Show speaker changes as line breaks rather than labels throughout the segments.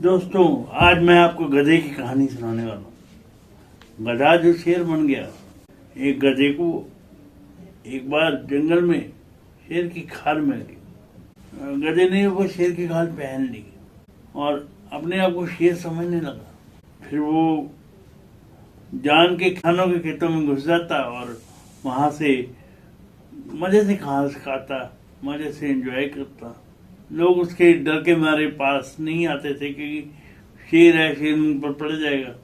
दोस्तों, आज मैं आपको गधे की कहानी सुनाने वाला हूँ। गधा जो शेर बन गया। एक गधे को एक बार जंगल में शेर की खाल मिल गई। गधे ने वो शेर की खाल पहन ली और अपने आप को शेर समझने लगा। फिर वो जान के खानों के खेतों में घुस जाता और वहां से मजे से घास खाता, मजे से एंजॉय करता। लोग उसके डर के मारे पास नहीं आते थे क्योंकि शेर है, शेर मुंह पर पड़ जाएगा।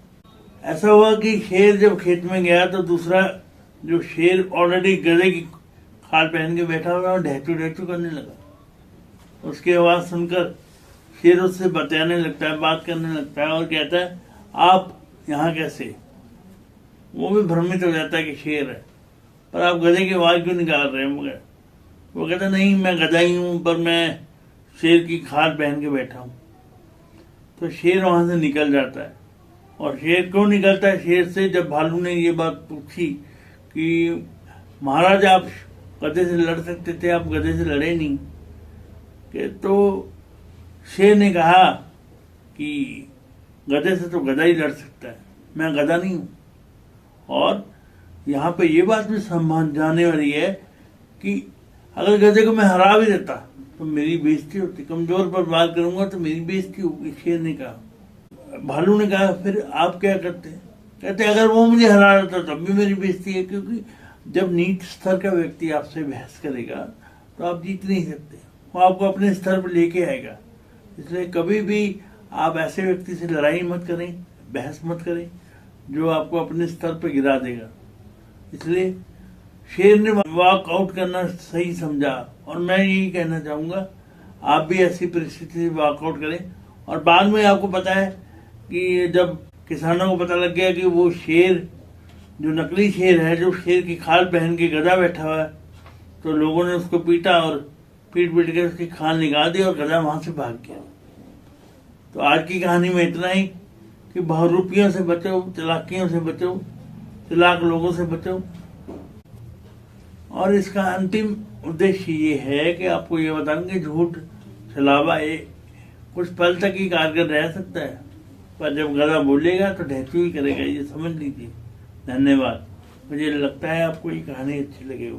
ऐसा हुआ कि शेर जब खेत में गया तो दूसरा जो शेर ऑलरेडी गधे की खाल पहन के बैठा हुआ और ढहचू ढहचू करने लगा। उसकी आवाज सुनकर शेर उससे बतियाने लगता है, बात करने लगता है और कहता है, आप यहाँ कैसे? वो भी भ्रमित हो जाता है कि शेर है, पर आप गधे की आवाज क्यों निकाल रहे हैं? मगर वो कहता नहीं, मैं गधा ही हूं, पर मैं शेर की खाल पहन के बैठा हूं। तो शेर वहां से निकल जाता है। और शेर क्यों निकलता है? शेर से जब भालू ने ये बात पूछी कि महाराज आप गधे से लड़ सकते थे, आप गधे से लड़े नहीं कि, तो शेर ने कहा कि गधे से तो गधा ही लड़ सकता है, मैं गधा नहीं हूं। और यहाँ पे ये बात भी समझ जाने वाली है कि अगर गधे को मैं हरा भी देता तो मेरी बेइज्जती होती, कमजोर पर बात करूंगा तो मेरी बेइज्जती होगी। शेर ने कहा। भालू ने कहा, फिर आप क्या करते? कहते अगर वो मुझे हरा देता तब भी मेरी बेइज्जती है, क्योंकि जब नीच स्तर का व्यक्ति आपसे बहस करेगा तो आप जीत नहीं सकते, वो आपको अपने स्तर पर लेके आएगा। इसलिए कभी भी आप ऐसे व्यक्ति से लड़ाई मत करें, बहस मत करें जो आपको अपने स्तर पर गिरा देगा। इसलिए शेर ने वॉक आउट करना सही समझा और मैं यही कहना चाहूंगा, आप भी ऐसी परिस्थिति से वॉकआउट करें। और बाद में आपको पता है कि जब किसानों को पता लग गया कि वो शेर जो नकली शेर है, जो शेर की खाल पहन के गधा बैठा हुआ है, तो लोगों ने उसको पीटा और पीट के उसकी खाल निकाल दी और गधा वहां से भाग गया। तो आज की कहानी में इतना ही कि बहुरूपियों से बचो, चालाकियों से बचो, चालाक लोगों से बचो। और इसका अंतिम उद्देश्य ये है कि आपको ये बताएंगे झूठ छलावा ये कुछ पल तक ही कारगर रह सकता है, पर जब गधा बोलेगा तो ढहचू ही करेगा, ये समझ लीजिए। धन्यवाद। मुझे लगता है आपको ये कहानी अच्छी लगेगी।